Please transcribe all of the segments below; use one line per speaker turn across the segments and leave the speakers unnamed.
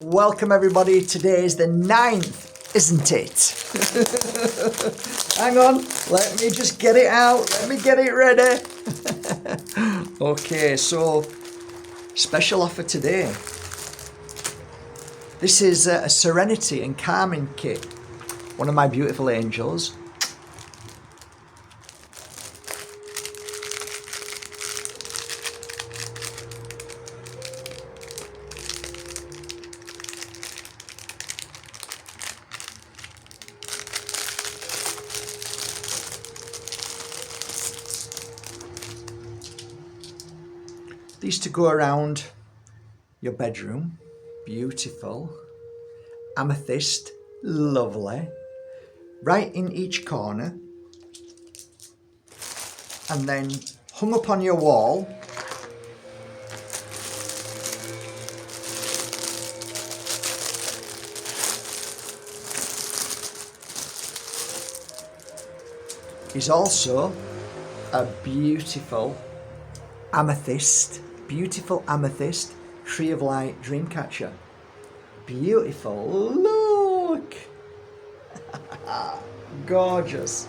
Welcome everybody, today is the 9th, isn't it? Hang on, let me just get it out, let me get it ready. Okay, so special offer today. This is a Serenity and Calming kit, one of my beautiful angels. These to go around your bedroom, beautiful. Amethyst, lovely. Right in each corner. And then hung up on your wall. Is also a beautiful amethyst tree of light dream catcher. Beautiful, look. Gorgeous.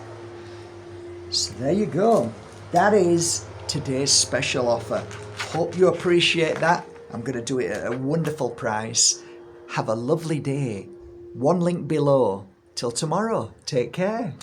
So there you go, that is today's special offer. Hope you appreciate that. I'm going to do it at a wonderful price. Have a lovely day. One link below. Till tomorrow, take care.